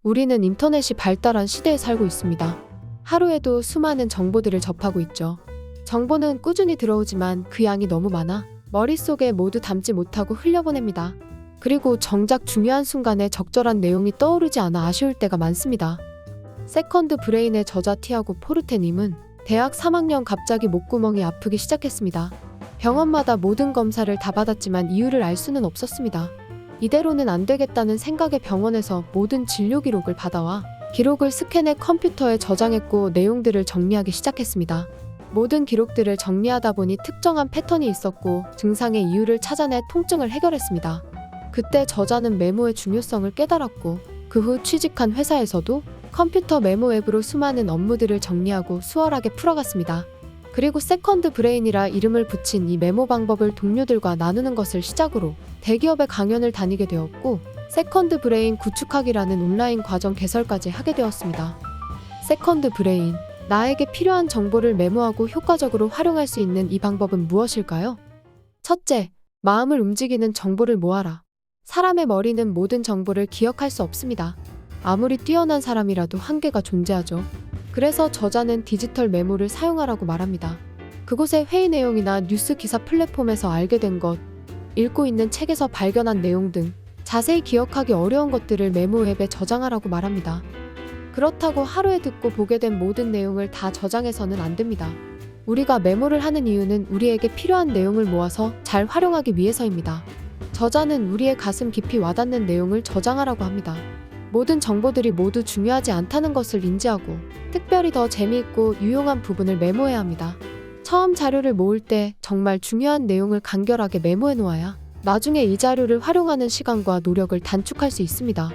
우리는 인터넷이 발달한 시대에 살고 있습니다. 하루에도 수많은 정보들을 접하고 있죠. 정보는 꾸준히 들어오지만 그 양이 너무 많아 머릿속에 모두 담지 못하고 흘려보냅니다. 그리고 정작 중요한 순간에 적절한 내용이 떠오르지 않아 아쉬울 때가 많습니다. 세컨드 브레인의 저자 티아고 포르테님은 대학 3학년 갑자기 목구멍이 아프기 시작했습니다. 병원마다 모든 검사를 다 받았지만 이유를 알 수는 없었습니다. 이대로는 안 되겠다는 생각에 병원에서 모든 진료 기록을 받아와 기록을 스캔해 컴퓨터에 저장했고 내용들을 정리하기 시작했습니다. 모든 기록들을 정리하다 보니 특정한 패턴이 있었고 증상의 이유를 찾아내 통증을 해결했습니다. 그때 저자는 메모의 중요성을 깨달았고 그 후 취직한 회사에서도 컴퓨터 메모 앱으로 수많은 업무들을 정리하고 수월하게 풀어갔습니다. 그리고 세컨드 브레인이라 이름을 붙인 이 메모 방법을 동료들과 나누는 것을 시작으로 대기업의 강연을 다니게 되었고 세컨드 브레인 구축하기라는 온라인 과정 개설까지 하게 되었습니다. 세컨드 브레인, 나에게 필요한 정보를 메모하고 효과적으로 활용할 수 있는 이 방법은 무엇일까요? 첫째, 마음을 움직이는 정보를 모아라. 사람의 머리는 모든 정보를 기억할 수 없습니다. 아무리 뛰어난 사람이라도 한계가 존재하죠. 그래서 저자는 디지털 메모를 사용하라고 말합니다. 그곳의 회의 내용이나 뉴스 기사 플랫폼에서 알게 된 것, 읽고 있는 책에서 발견한 내용 등 자세히 기억하기 어려운 것들을 메모 앱에 저장하라고 말합니다. 그렇다고 하루에 듣고 보게 된 모든 내용을 다 저장해서는 안 됩니다. 우리가 메모를 하는 이유는 우리에게 필요한 내용을 모아서 잘 활용하기 위해서입니다. 저자는 우리의 가슴 깊이 와닿는 내용을 저장하라고 합니다. 모든 정보들이 모두 중요하지 않다는 것을 인지하고 특별히 더 재미있고 유용한 부분을 메모해야 합니다. 처음 자료를 모을 때 정말 중요한 내용을 간결하게 메모해 놓아야 나중에 이 자료를 활용하는 시간과 노력을 단축할 수 있습니다.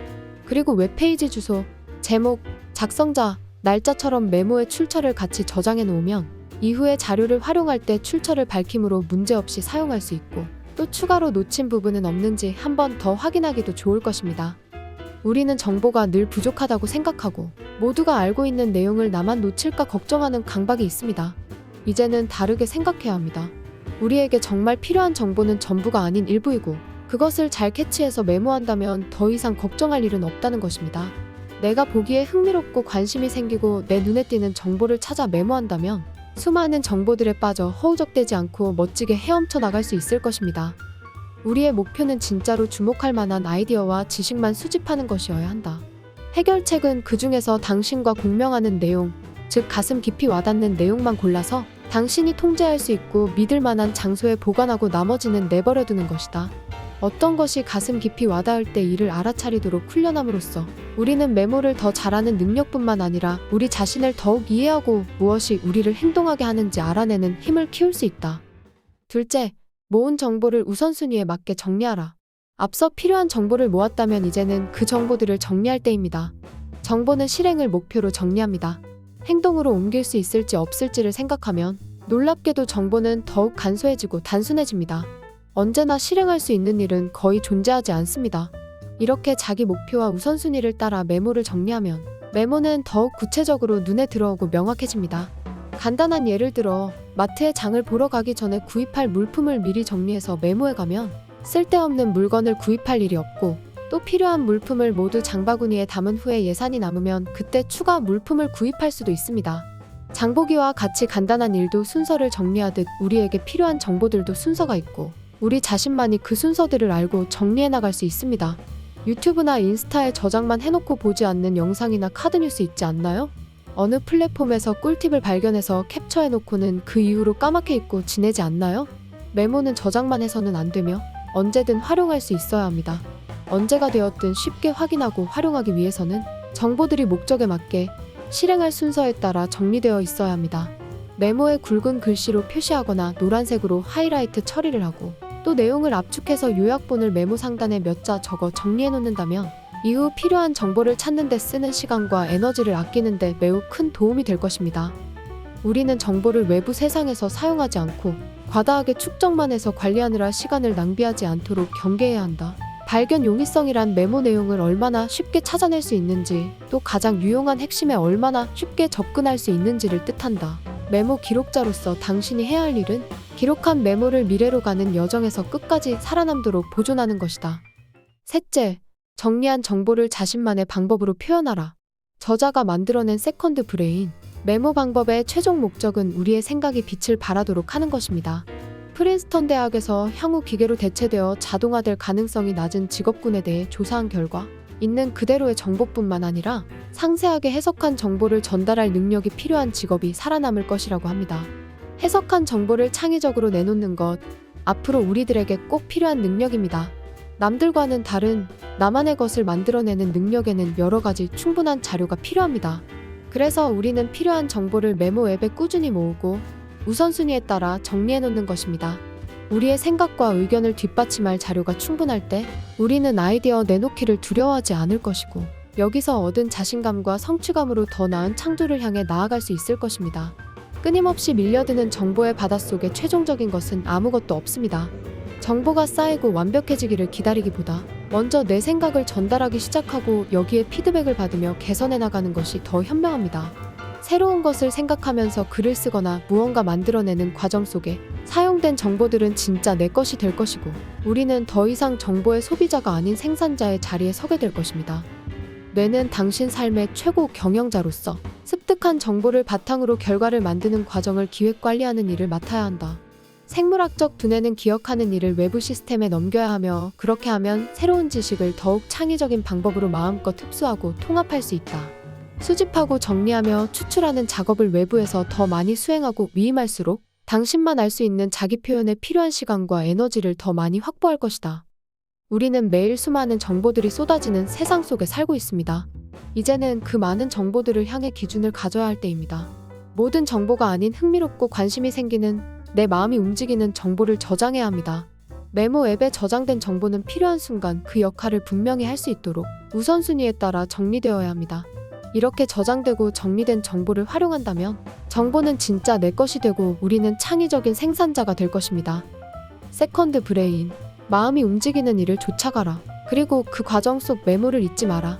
그리고 웹페이지 주소, 제목, 작성자, 날짜처럼 메모의 출처를 같이 저장해 놓으면 이후에 자료를 활용할 때 출처를 밝힘으로 문제없이 사용할 수 있고 또 추가로 놓친 부분은 없는지 한 번 더 확인하기도 좋을 것입니다. 우리는 정보가 늘 부족하다고 생각하고 모두가 알고 있는 내용을 나만 놓칠까 걱정하는 강박이 있습니다. 이제는 다르게 생각해야 합니다. 우리에게 정말 필요한 정보는 전부가 아닌 일부이고 그것을 잘 캐치해서 메모한다면 더 이상 걱정할 일은 없다는 것입니다. 내가 보기에 흥미롭고 관심이 생기고 내 눈에 띄는 정보를 찾아 메모한다면 수많은 정보들에 빠져 허우적대지 않고 멋지게 헤엄쳐 나갈 수 있을 것입니다. 우리의 목표는 진짜로 주목할 만한 아이디어와 지식만 수집하는 것이어야 한다. 해결책은 그 중에서 당신과 공명하는 내용, 즉 가슴 깊이 와닿는 내용만 골라서 당신이 통제할 수 있고 믿을 만한 장소에 보관하고 나머지는 내버려두는 것이다. 어떤 것이 가슴 깊이 와닿을 때 이를 알아차리도록 훈련함으로써 우리는 메모를 더 잘하는 능력뿐만 아니라 우리 자신을 더욱 이해하고 무엇이 우리를 행동하게 하는지 알아내는 힘을 키울 수 있다. 둘째, 모은 정보를 우선순위에 맞게 정리하라. 앞서 필요한 정보를 모았다면 이제는 그 정보들을 정리할 때입니다. 정보는 실행을 목표로 정리합니다. 행동으로 옮길 수 있을지 없을지를 생각하면 놀랍게도 정보는 더욱 간소해지고 단순해집니다. 언제나 실행할 수 있는 일은 거의 존재하지 않습니다. 이렇게 자기 목표와 우선순위를 따라 메모를 정리하면 메모는 더욱 구체적으로 눈에 들어오고 명확해집니다. 간단한 예를 들어 마트에 장을 보러 가기 전에 구입할 물품을 미리 정리해서 메모해가면 쓸데없는 물건을 구입할 일이 없고 또 필요한 물품을 모두 장바구니에 담은 후에 예산이 남으면 그때 추가 물품을 구입할 수도 있습니다. 장보기와 같이 간단한 일도 순서를 정리하듯 우리에게 필요한 정보들도 순서가 있고 우리 자신만이 그 순서들을 알고 정리해 나갈 수 있습니다. 유튜브나 인스타에 저장만 해놓고 보지 않는 영상이나 카드뉴스 있지 않나요? 어느 플랫폼에서 꿀팁을 발견해서 캡처해놓고는 그 이후로 까맣게 잊고 지내지 않나요? 메모는 저장만 해서는 안 되며 언제든 활용할 수 있어야 합니다. 언제가 되었든 쉽게 확인하고 활용하기 위해서는 정보들이 목적에 맞게 실행할 순서에 따라 정리되어 있어야 합니다. 메모에 굵은 글씨로 표시하거나 노란색으로 하이라이트 처리를 하고 또 내용을 압축해서 요약본을 메모 상단에 몇 자 적어 정리해 놓는다면 이후 필요한 정보를 찾는 데 쓰는 시간과 에너지를 아끼는 데 매우 큰 도움이 될 것입니다. 우리는 정보를 외부 세상에서 사용하지 않고 과다하게 축적만 해서 관리하느라 시간을 낭비하지 않도록 경계해야 한다. 발견 용이성이란 메모 내용을 얼마나 쉽게 찾아낼 수 있는지 또 가장 유용한 핵심에 얼마나 쉽게 접근할 수 있는지를 뜻한다. 메모 기록자로서 당신이 해야 할 일은 기록한 메모를 미래로 가는 여정에서 끝까지 살아남도록 보존하는 것이다. 셋째, 정리한 정보를 자신만의 방법으로 표현하라. 저자가 만들어낸 세컨드 브레인. 메모 방법의 최종 목적은 우리의 생각이 빛을 발하도록 하는 것입니다. 프린스턴 대학에서 향후 기계로 대체되어 자동화될 가능성이 낮은 직업군에 대해 조사한 결과 있는 그대로의 정보뿐만 아니라 상세하게 해석한 정보를 전달할 능력이 필요한 직업이 살아남을 것이라고 합니다. 해석한 정보를 창의적으로 내놓는 것, 앞으로 우리들에게 꼭 필요한 능력입니다. 남들과는 다른 나만의 것을 만들어내는 능력에는 여러 가지 충분한 자료가 필요합니다. 그래서 우리는 필요한 정보를 메모 앱에 꾸준히 모으고 우선순위에 따라 정리해 놓는 것입니다. 우리의 생각과 의견을 뒷받침할 자료가 충분할 때 우리는 아이디어 내놓기를 두려워하지 않을 것이고 여기서 얻은 자신감과 성취감으로 더 나은 창조를 향해 나아갈 수 있을 것입니다. 끊임없이 밀려드는 정보의 바닷속에 최종적인 것은 아무것도 없습니다. 정보가 쌓이고 완벽해지기를 기다리기보다 먼저 내 생각을 전달하기 시작하고 여기에 피드백을 받으며 개선해 나가는 것이 더 현명합니다. 새로운 것을 생각하면서 글을 쓰거나 무언가 만들어내는 과정 속에 사용된 정보들은 진짜 내 것이 될 것이고 우리는 더 이상 정보의 소비자가 아닌 생산자의 자리에 서게 될 것입니다. 뇌는 당신 삶의 최고 경영자로서 습득한 정보를 바탕으로 결과를 만드는 과정을 기획관리하는 일을 맡아야 한다. 생물학적 두뇌는 기억하는 일을 외부 시스템에 넘겨야 하며 그렇게 하면 새로운 지식을 더욱 창의적인 방법으로 마음껏 흡수하고 통합할 수 있다. 수집하고 정리하며 추출하는 작업을 외부에서 더 많이 수행하고 위임할수록 당신만 알 수 있는 자기 표현에 필요한 시간과 에너지를 더 많이 확보할 것이다. 우리는 매일 수많은 정보들이 쏟아지는 세상 속에 살고 있습니다. 이제는 그 많은 정보들을 향해 기준을 가져야 할 때입니다. 모든 정보가 아닌 흥미롭고 관심이 생기는 내 마음이 움직이는 정보를 저장해야 합니다. 메모 앱에 저장된 정보는 필요한 순간 그 역할을 분명히 할 수 있도록 우선순위에 따라 정리되어야 합니다. 이렇게 저장되고 정리된 정보를 활용한다면 정보는 진짜 내 것이 되고 우리는 창의적인 생산자가 될 것입니다. 세컨드 브레인. 마음이 움직이는 일을 쫓아가라. 그리고 그 과정 속 메모를 잊지 마라.